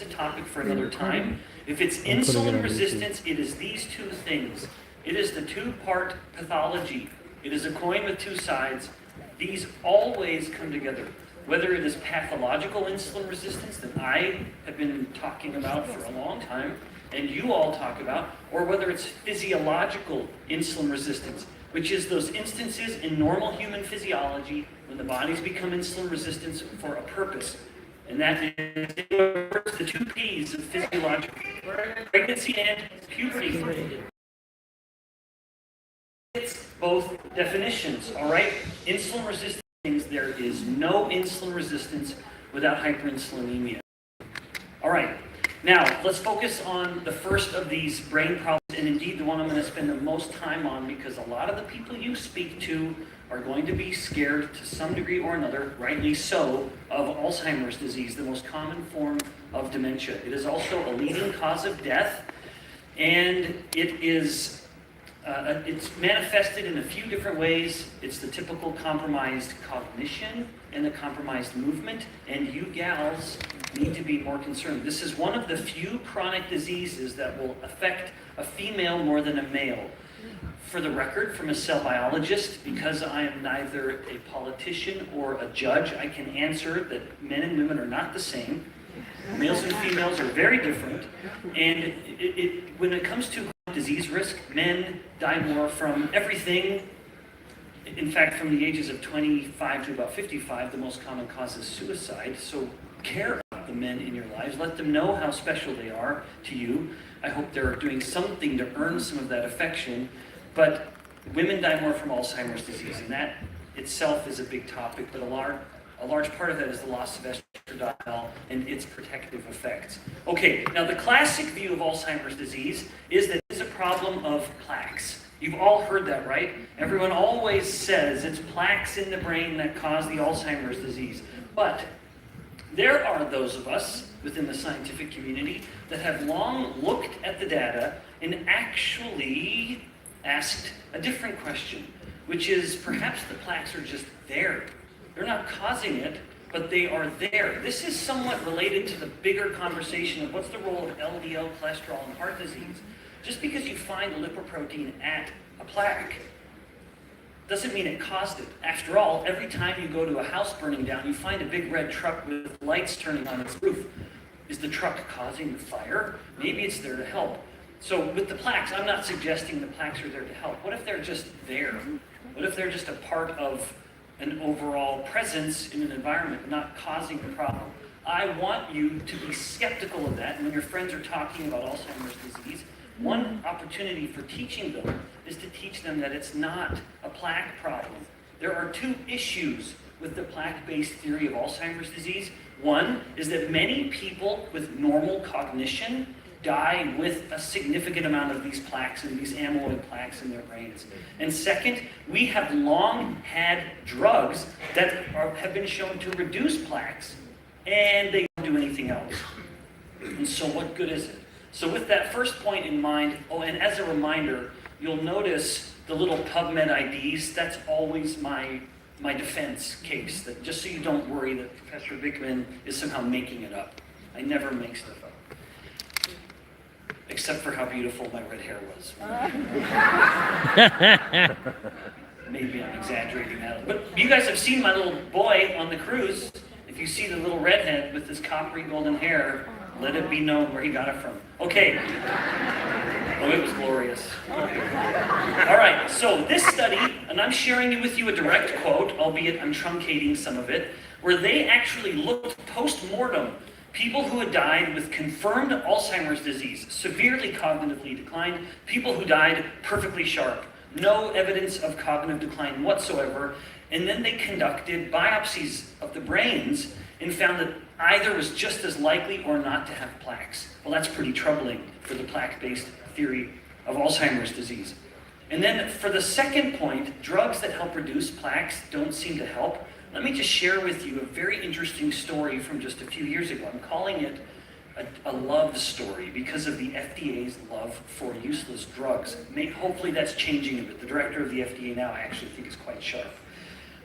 is a topic for another time. If it's insulin resistance, it is these two things. It is the two-part pathology. It is a coin with two sides. These always come together. Whether it is pathological insulin resistance that I have been talking about for a long time, and you all talk about, or whether it's physiological insulin resistance, which is those instances in normal human physiology when the bodies become insulin resistant for a purpose. And that is the two P's of physiological: pregnancy and puberty. It's both definitions, all right? Insulin resistance means there is no insulin resistance without hyperinsulinemia. All right, now let's focus on the first of these brain problems, and indeed the one I'm going to spend the most time on, because a lot of the people you speak to are going to be scared to some degree or another, rightly so, of Alzheimer's disease, the most common form of dementia. It is also a leading cause of death, and it's manifested in a few different ways. It's the typical compromised cognition and the compromised movement, and you gals need to be more concerned. This is one of the few chronic diseases that will affect a female more than a male. For the record, from a cell biologist, because I am neither a politician or a judge, I can answer that men and women are not the same. Males and females are very different, and when it comes to disease risk, men die more from everything. In fact, from the ages of 25 to about 55, the most common cause is suicide. So care about the men in your lives. Let them know how special they are to you. I hope they're doing something to earn some of that affection. But women die more from Alzheimer's disease, and that itself is a big topic, but a large part of that is the loss of estradiol and its protective effects. Okay, now the classic view of Alzheimer's disease is that it's a problem of plaques. You've all heard that, right? Everyone always says it's plaques in the brain that cause the Alzheimer's disease. But there are those of us within the scientific community that have long looked at the data and actually asked a different question, which is perhaps the plaques are just there. They're not causing it, but they are there. This is somewhat related to the bigger conversation of what's the role of LDL cholesterol in heart disease. Just because you find a lipoprotein at a plaque doesn't mean it caused it. After all, every time you go to a house burning down, you find a big red truck with lights turning on its roof. Is the truck causing the fire? Maybe it's there to help. So with the plaques, I'm not suggesting the plaques are there to help. What if they're just there? What if they're just a part of an overall presence in an environment, not causing the problem? I want you to be skeptical of that. And when your friends are talking about Alzheimer's disease, one opportunity for teaching them is to teach them that it's not a plaque problem. There are two issues with the plaque-based theory of Alzheimer's disease. One is that many people with normal cognition die with a significant amount of these plaques and these amyloid plaques in their brains. And second, we have long had drugs that have been shown to reduce plaques, and they don't do anything else. And so what good is it? So with that first point in mind, and as a reminder, you'll notice the little PubMed IDs. That's always my defense case, that just so you don't worry that Professor Bikman is somehow making it up. I never make stuff up. Except for how beautiful my red hair was. Maybe I'm exaggerating that. But you guys have seen my little boy on the cruise. If you see the little redhead with this coppery golden hair, let it be known where he got it from. Okay. Oh, it was glorious. All right, so this study, and I'm sharing with you a direct quote, albeit I'm truncating some of it, where they actually looked post-mortem people who had died with confirmed Alzheimer's disease, severely cognitively declined, people who died perfectly sharp, no evidence of cognitive decline whatsoever, and then they conducted biopsies of the brains and found that either was just as likely or not to have plaques. Well, that's pretty troubling for the plaque-based theory of Alzheimer's disease. And then for the second point, drugs that help reduce plaques don't seem to help. Let me just share with you a very interesting story from just a few years ago. I'm calling it a love story because of the FDA's love for useless drugs. Hopefully that's changing a bit. The director of the FDA now I actually think is quite sharp.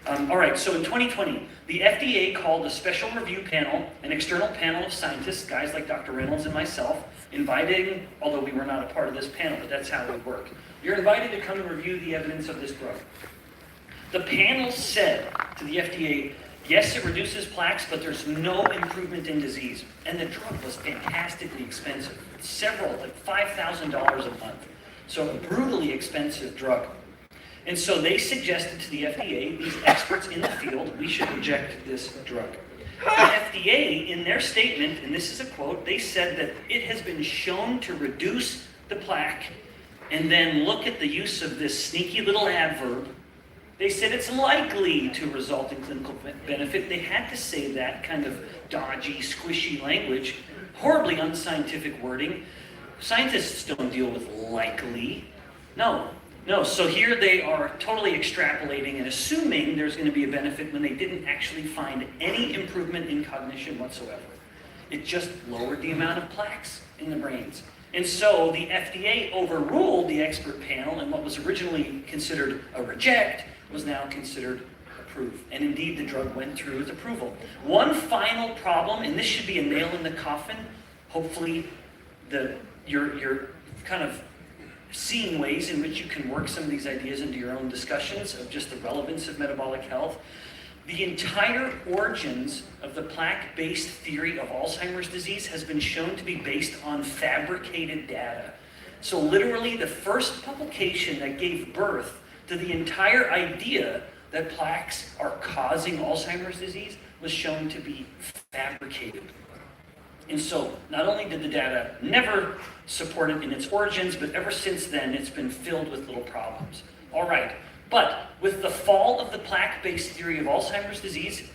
All right, so in 2020, the FDA called a special review panel, an external panel of scientists, guys like Dr. Reynolds and myself, inviting, although we were not a part of this panel, but that's how we work. You're invited to come and review the evidence of this drug. The panel said to the FDA, yes, it reduces plaques, but there's no improvement in disease. And the drug was fantastically expensive. Several, like $5,000 a month. So a brutally expensive drug. And so they suggested to the FDA, these experts in the field, we should reject this drug. The FDA, in their statement, and this is a quote, they said that it has been shown to reduce the plaque, and then look at the use of this sneaky little adverb. They said it's likely to result in clinical benefit. They had to say that kind of dodgy, squishy language, horribly unscientific wording. Scientists don't deal with likely. No. So here they are totally extrapolating and assuming there's going to be a benefit when they didn't actually find any improvement in cognition whatsoever. It just lowered the amount of plaques in the brains. And so the FDA overruled the expert panel, and what was originally considered a reject was now considered approve. And indeed, the drug went through with approval. One final problem, and this should be a nail in the coffin. Hopefully, you're kind of seeing ways in which you can work some of these ideas into your own discussions of just the relevance of metabolic health. The entire origins of the plaque-based theory of Alzheimer's disease has been shown to be based on fabricated data. So literally, the first publication that gave birth to the entire idea that plaques are causing Alzheimer's disease was shown to be fabricated. And so, not only did the data never support it in its origins, but ever since then, it's been filled with little problems. All right, but with the fall of the plaque-based theory of Alzheimer's disease,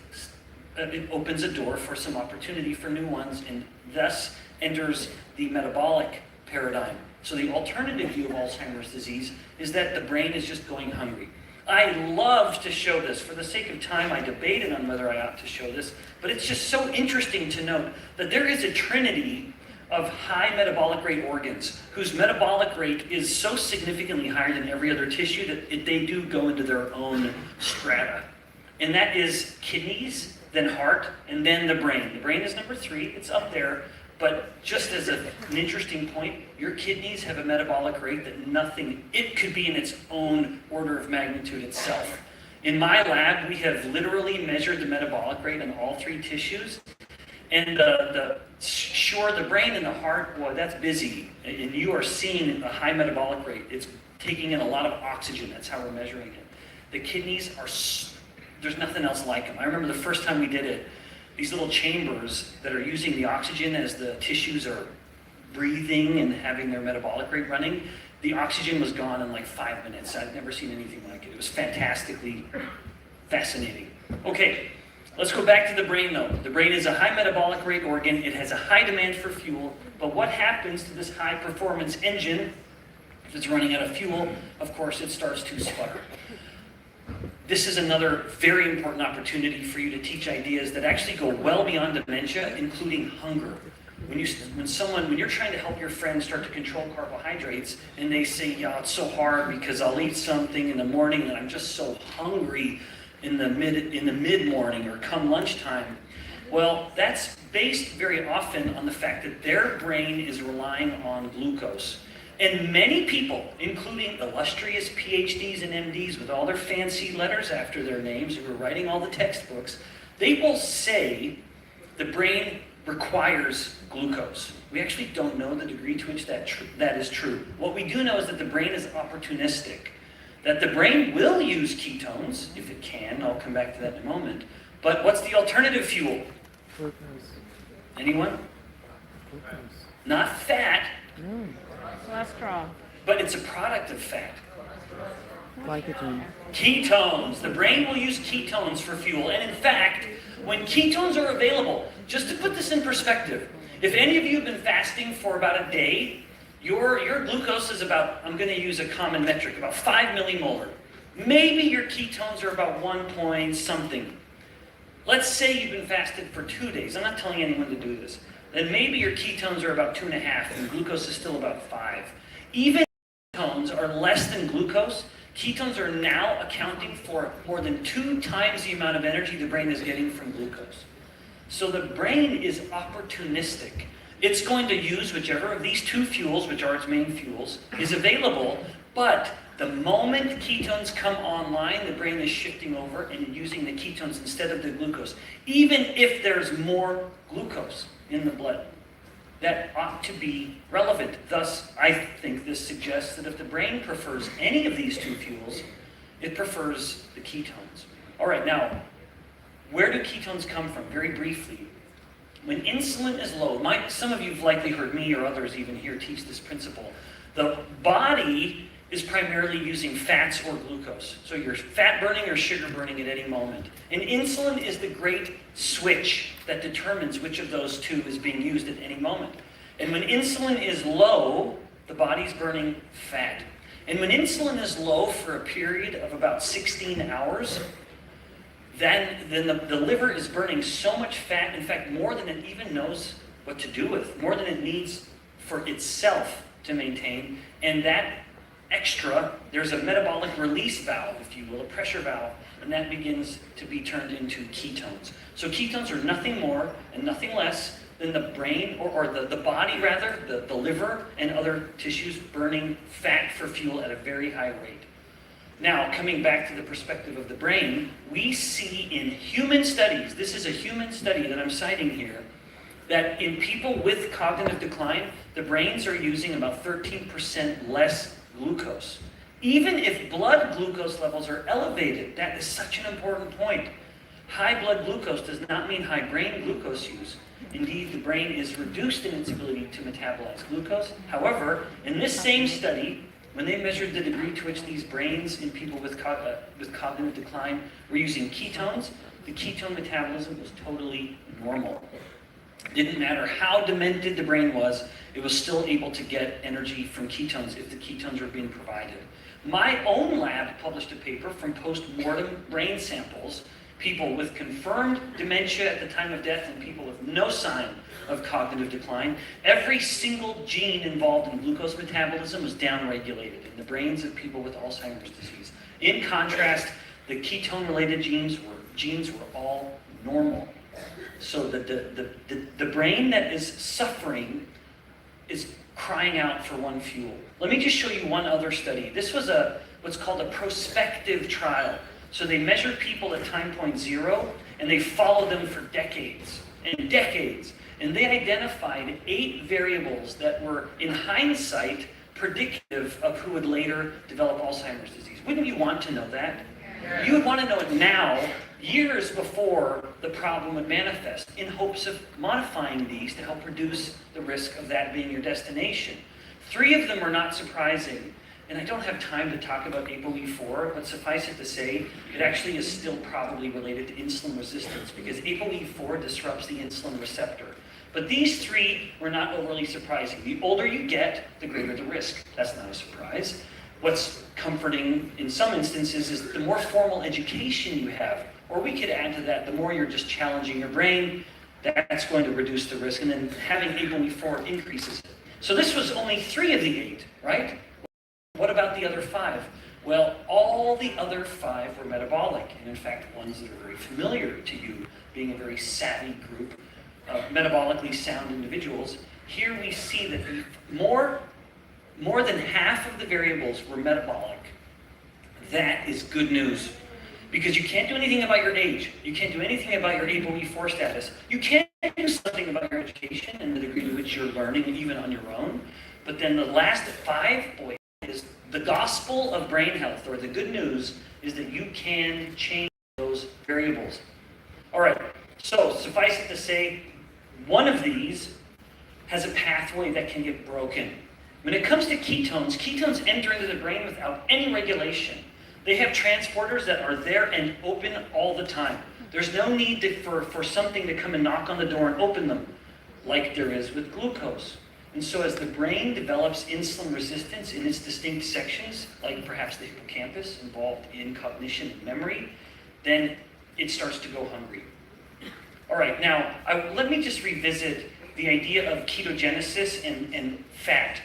it opens a door for some opportunity for new ones, and thus enters the metabolic paradigm. So the alternative view of Alzheimer's disease is that the brain is just going hungry. I love to show this. For the sake of time, I debated on whether I ought to show this, but it's just so interesting to note that there is a trinity of high metabolic rate organs whose metabolic rate is so significantly higher than every other tissue that they do go into their own strata. And that is kidneys, then heart, and then the brain. The brain is number 3, it's up there. But just as an interesting point, your kidneys have a metabolic rate that it could be in its own order of magnitude itself. In my lab, we have literally measured the metabolic rate on all 3 tissues. And the brain and the heart, boy, that's busy. And you are seeing a high metabolic rate. It's taking in a lot of oxygen. That's how we're measuring it. The kidneys there's nothing else like them. I remember the first time we did it, these little chambers that are using the oxygen as the tissues are breathing and having their metabolic rate running, the oxygen was gone in like 5 minutes. I've never seen anything like it. It was fantastically fascinating. Okay, let's go back to the brain though. The brain is a high metabolic rate organ. It has a high demand for fuel. But what happens to this high performance engine? If it's running out of fuel, of course it starts to sputter. This is another very important opportunity for you to teach ideas that actually go well beyond dementia, including hunger. When you're trying to help your friend start to control carbohydrates, and they say, yeah, it's so hard because I'll eat something in the morning and I'm just so hungry in the mid-morning or come lunchtime. Well, that's based very often on the fact that their brain is relying on glucose. And many people, including illustrious PhDs and MDs with all their fancy letters after their names who are writing all the textbooks, they will say the brain requires glucose. We actually don't know the degree to which that is true. What we do know is that the brain is opportunistic, that the brain will use ketones if it can. I'll come back to that in a moment. But what's the alternative fuel? Glucose. Anyone? Glucose. Not fat. Cholesterol. But it's a product of fat. Glycogen. Ketones. The brain will use ketones for fuel. And in fact, when ketones are available, just to put this in perspective, if any of you have been fasting for about a day, your glucose is about, I'm going to use a common metric, about 5 millimolar. Maybe your ketones are about 1 point something. Let's say you've been fasted for 2 days. I'm not telling anyone to do this. Then maybe your ketones are about 2.5 and glucose is still about 5. Even if ketones are less than glucose, Ketones are now accounting for more than 2 times the amount of energy the brain is getting from glucose. So the brain is opportunistic. It's going to use whichever of these 2 fuels, which are its main fuels, is available, but the moment ketones come online, the brain is shifting over and using the ketones instead of the glucose, even if there's more glucose in the blood. That ought to be relevant. Thus, I think this suggests that if the brain prefers any of these 2 fuels, it prefers the ketones. All right, now, where do ketones come from? Very briefly. When insulin is low, some of you have likely heard me or others even here teach this principle. The body is primarily using fats or glucose. So you're fat burning or sugar burning at any moment. And insulin is the great switch that determines which of those 2 is being used at any moment. And when insulin is low, the body's burning fat. And when insulin is low for a period of about 16 hours, then the liver is burning so much fat, in fact, more than it even knows what to do with, more than it needs for itself to maintain. And that extra, there's a metabolic release valve, if you will, a pressure valve, and that begins to be turned into ketones. So ketones are nothing more and nothing less than the brain, or the body rather, the liver and other tissues burning fat for fuel at a very high rate. Now, coming back to the perspective of the brain, we see in human studies, this is a human study that I'm citing here, that in people with cognitive decline, the brains are using about 13% less glucose. Even if blood glucose levels are elevated, that is such an important point. High blood glucose does not mean high brain glucose use. Indeed, the brain is reduced in its ability to metabolize glucose. However, in this same study, when they measured the degree to which these brains in people with cognitive decline were using ketones, the ketone metabolism was totally normal. It didn't matter how demented the brain was, it was still able to get energy from ketones if the ketones were being provided. My own lab published a paper from post-mortem brain samples, people with confirmed dementia at the time of death and people with no sign of cognitive decline. Every single gene involved in glucose metabolism was downregulated in the brains of people with Alzheimer's disease. In contrast, the ketone-related genes were all normal. So the brain that is suffering is crying out for one fuel. Let me just show you one other study. This was what's called a prospective trial. So they measured people at time point 0, and they followed them for decades and decades. And they identified 8 variables that were, in hindsight, predictive of who would later develop Alzheimer's disease. Wouldn't you want to know that? You would want to know it now, years before the problem would manifest, in hopes of modifying these to help reduce the risk of that being your destination. 3 of them are not surprising, and I don't have time to talk about ApoE4, but suffice it to say, it actually is still probably related to insulin resistance, because ApoE4 disrupts the insulin receptor. But these 3 were not overly surprising. The older you get, the greater the risk. That's not a surprise. What's comforting in some instances is the more formal education you have, or we could add to that, the more you're just challenging your brain, that's going to reduce the risk, and then having ApoE4 increases it. So this was only 3 of the 8, right? What about the other 5? Well, all the other 5 were metabolic, and in fact, ones that are very familiar to you, being a very savvy group of metabolically sound individuals. Here we see that more than half of the variables were metabolic. That is good news, because you can't do anything about your age. You can't do anything about your ApoE4 status. You can do something about your education and the degree to which you're learning, even on your own. But then the last 5, boy, is the gospel of brain health, or the good news, is that you can change those variables. All right, so suffice it to say, one of these has a pathway that can get broken. When it comes to ketones, ketones enter into the brain without any regulation. They have transporters that are there and open all the time. There's no need for something to come and knock on the door and open them, like there is with glucose. And so as the brain develops insulin resistance in its distinct sections, like perhaps the hippocampus involved in cognition and memory, then it starts to go hungry. All right, now let me just revisit the idea of ketogenesis and fat,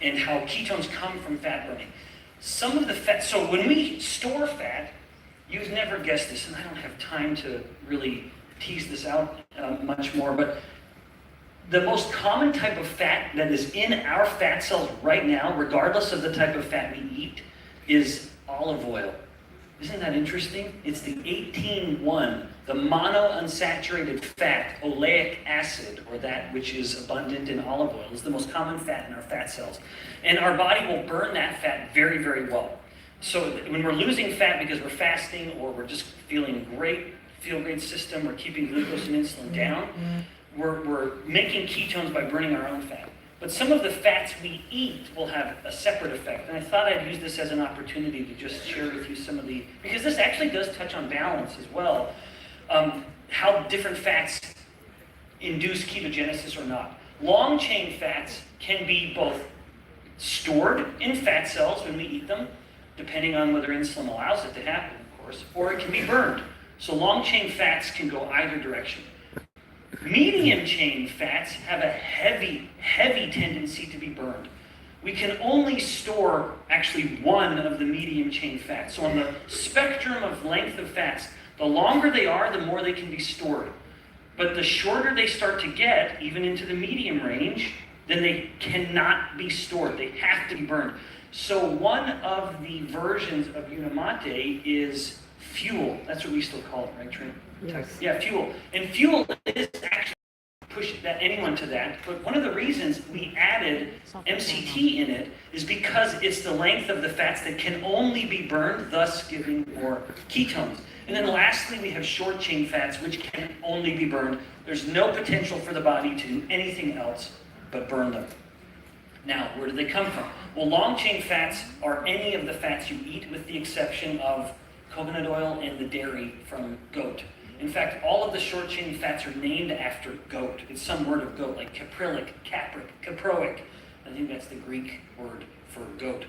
and how ketones come from fat burning. some of the fat, so when we store fat, you'd never guess this, and I don't have time to really tease this out much more, but the most common type of fat that is in our fat cells right now, regardless of the type of fat we eat, is olive oil. Isn't that interesting? It's the 18-1, the monounsaturated fat, oleic acid, or that which is abundant in olive oil, is the most common fat in our fat cells. And our body will burn that fat very, very well. So when we're losing fat because we're fasting or we're just feeling great, feel great system, we're keeping glucose and insulin down, we're making ketones by burning our own fat. But some of the fats we eat will have a separate effect. And I thought I'd use this as an opportunity to just share with you some of the, because this actually does touch on balance as well, how different fats induce ketogenesis or not. Long chain fats can be both stored in fat cells when we eat them, depending on whether insulin allows it to happen, of course, or it can be burned. So long chain fats can go either direction. Medium chain fats have a heavy, heavy tendency to be burned. We can only store actually one of the medium chain fats. So on the spectrum of length of fats, the longer they are, the more they can be stored. But the shorter they start to get, even into the medium range, then they cannot be stored. They have to be burned. So one of the versions of Unimate is fuel. That's what we still call it, right, Trent? Yes. Yeah, fuel. And fuel is actually push that anyone to that. But one of the reasons we added MCT in it is because it's the length of the fats that can only be burned, thus giving more ketones. And then lastly, we have short chain fats, which can only be burned. There's no potential for the body to do anything else but burn them. Now, where do they come from? Well, long chain fats are any of the fats you eat, with the exception of coconut oil and the dairy from goat. In fact, all of the short chain fats are named after goat. It's some word of goat, like caprylic, capric, caproic. I think that's the Greek word for goat.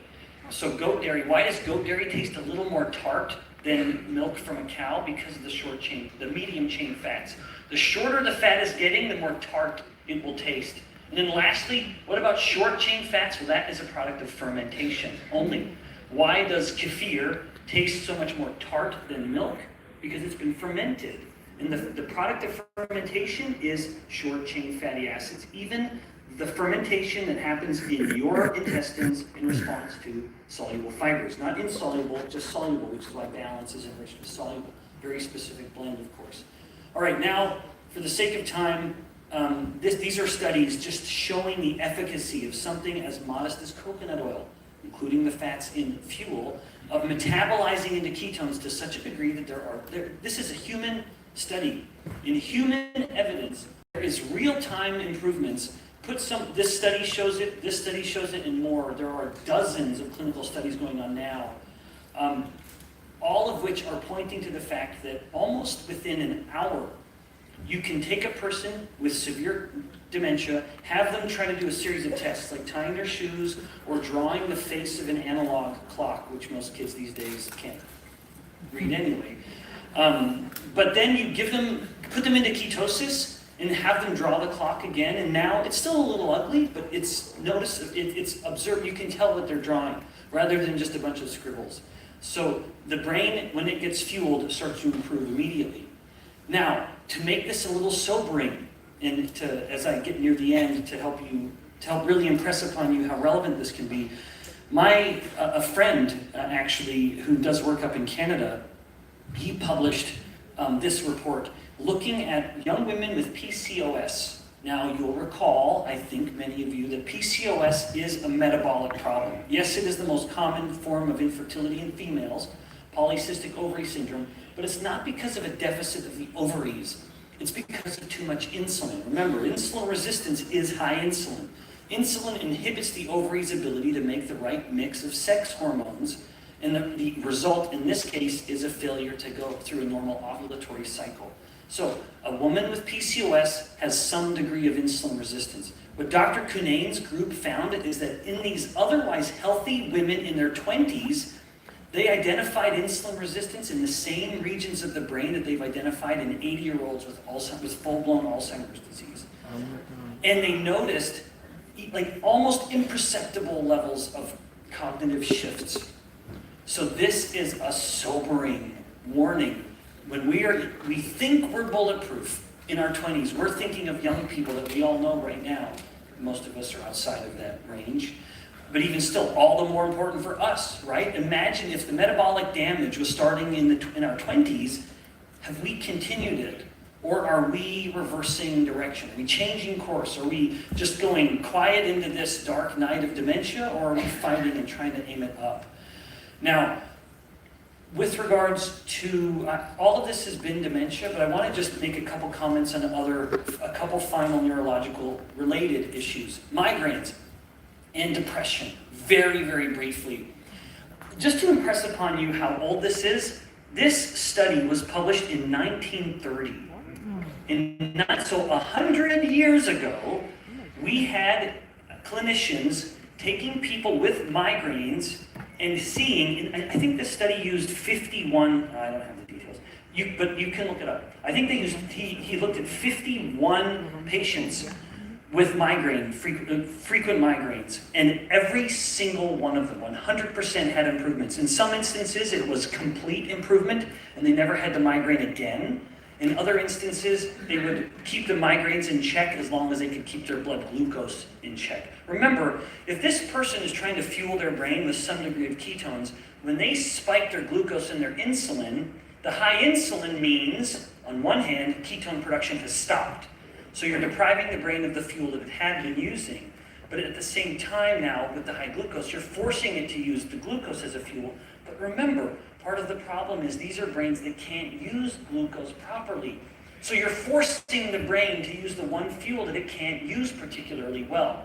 So goat dairy, why does goat dairy taste a little more tart than milk from a cow? Because of the short chain, the medium chain fats. The shorter the fat is getting, the more tart it will taste. And then lastly, what about short chain fats? Well, that is a product of fermentation only. Why does kefir taste so much more tart than milk? Because it's been fermented. And the product of fermentation is short chain fatty acids. Even the fermentation that happens in your intestines in response to soluble fibers. Not insoluble, just soluble, which is why balance is enriched with soluble. Very specific blend, of course. All right, now, for the sake of time, these are studies just showing the efficacy of something as modest as coconut oil, including the fats in fuel, of metabolizing into ketones to such a degree that this is a human study. In human evidence, there is real-time improvements. This study shows it, this study shows it, and more. There are dozens of clinical studies going on now, all of which are pointing to the fact that almost within an hour, you can take a person with severe dementia, have them try to do a series of tests, like tying their shoes or drawing the face of an analog clock, which most kids these days can't read anyway. But then you put them into ketosis and have them draw the clock again, and now it's still a little ugly, but it's observed, you can tell what they're drawing, rather than just a bunch of scribbles. So the brain, when it gets fueled, starts to improve immediately. Now, to make this a little sobering, and as I get near the end, to help really impress upon you how relevant this can be, a friend actually who does work up in Canada, he published this report looking at young women with PCOS. Now, you'll recall, I think many of you, that PCOS is a metabolic problem. Yes, it is the most common form of infertility in females, polycystic ovary syndrome, but it's not because of a deficit of the ovaries. It's because of too much insulin. Remember, insulin resistance is high insulin. Insulin inhibits the ovary's ability to make the right mix of sex hormones, and the result in this case is a failure to go through a normal ovulatory cycle. So a woman with PCOS has some degree of insulin resistance. What Dr. Cunane's group found is that in these otherwise healthy women in their 20s, they identified insulin resistance in the same regions of the brain that they've identified in 80-year-olds with full-blown Alzheimer's disease. And they noticed like almost imperceptible levels of cognitive shifts So this is a sobering warning. When we think we're bulletproof in our 20s, we're thinking of young people that we all know right now. Most of us are outside of that range. But even still, all the more important for us, right? Imagine if the metabolic damage was starting in our 20s, have we continued it? Or are we reversing direction? Are we changing course? Are we just going quiet into this dark night of dementia? Or are we fighting and trying to aim it up? Now, with regards to, all of this has been dementia, but I want to just make a couple comments on a couple final neurological related issues. Migraines and depression, very, very briefly. Just to impress upon you how old this is, this study was published in 1930. So 100 years ago, we had clinicians taking people with migraines and seeing, and I think this study used 51, I don't have the details, but you can look it up. I think he looked at 51 patients with migraine, frequent migraines, and every single one of them, 100% had improvements. In some instances, it was complete improvement, and they never had the migraine again. In other instances, they would keep the migraines in check as long as they could keep their blood glucose in check. Remember, if this person is trying to fuel their brain with some degree of ketones, when they spike their glucose and their insulin, the high insulin means, on one hand, ketone production has stopped. So you're depriving the brain of the fuel that it had been using. But at the same time now, with the high glucose, you're forcing it to use the glucose as a fuel. But remember, part of the problem is these are brains that can't use glucose properly. So you're forcing the brain to use the one fuel that it can't use particularly well.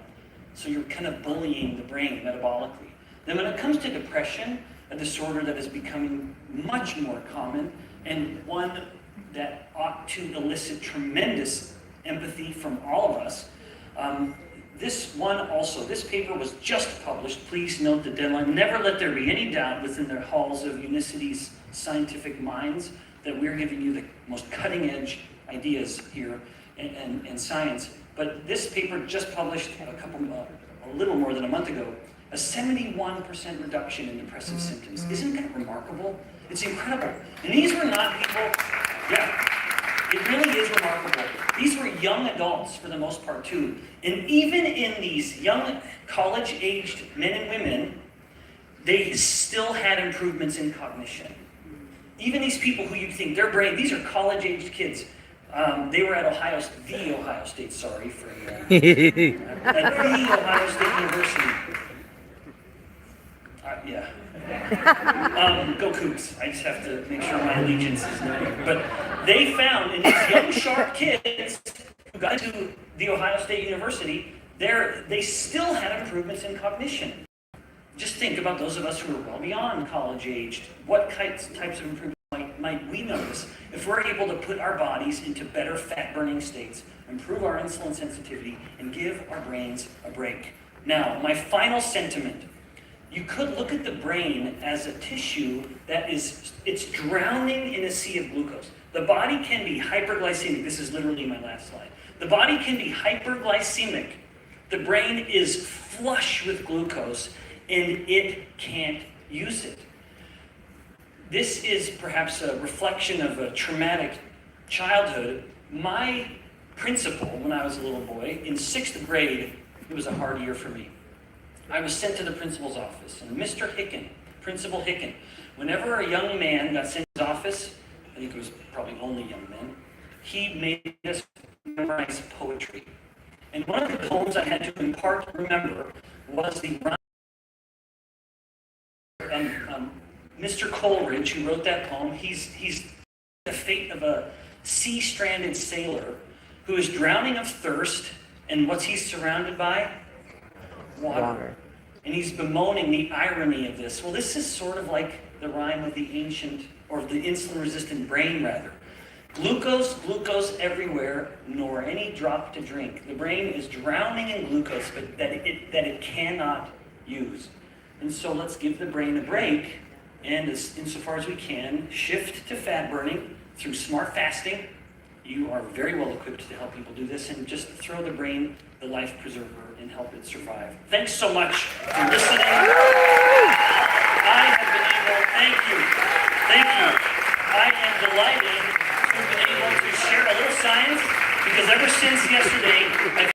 So you're kind of bullying the brain metabolically. Then when it comes to depression, a disorder that is becoming much more common, and one that ought to elicit tremendous empathy from all of us. This paper was just published. Please note the deadline. Never let there be any doubt within the halls of Unicity's scientific minds that we're giving you the most cutting edge ideas here and science. But this paper just published a little more than a month ago, a 71% reduction in depressive symptoms. Isn't that remarkable? It's incredible. And these were not people, it really is remarkable. These were young adults for the most part too. And even in these young college-aged men and women, they still had improvements in cognition. Even these people who you'd think their brain, these are college-aged kids. They were at the Ohio State, sorry for at the Ohio State University. Go Cougs. I just have to make sure my allegiance is known. But they found in these young, sharp kids who got to the Ohio State University, they still had improvements in cognition. Just think about those of us who are well beyond college-aged. What types of improvements might we notice if we're able to put our bodies into better fat-burning states, improve our insulin sensitivity, and give our brains a break? Now, my final sentiment. You could look at the brain as a tissue it's drowning in a sea of glucose. The body can be hyperglycemic. This is literally my last slide. The body can be hyperglycemic. The brain is flush with glucose, and it can't use it. This is perhaps a reflection of a traumatic childhood. My principal, when I was a little boy, in 6th grade, it was a hard year for me. I was sent to the principal's office, and Mr. Hicken, Principal Hicken, whenever a young man got sent to his office, I think it was probably only young men, he made us memorize poetry. And one of the poems I had to in part remember was the Mr. Coleridge, who wrote that poem. He's the fate of a sea-stranded sailor who is drowning of thirst, and what's he surrounded by? Water. And he's bemoaning the irony of this. Well, this is sort of like the rhyme of the insulin-resistant brain, rather. Glucose everywhere, nor any drop to drink. The brain is drowning in glucose, but that it cannot use. And so let's give the brain a break, and insofar as we can, shift to fat burning through smart fasting. You are very well equipped to help people do this, and just throw the brain the life preserver and help it survive. Thanks so much for listening. I have been able delighted to have been able to share a little science because ever since yesterday, I've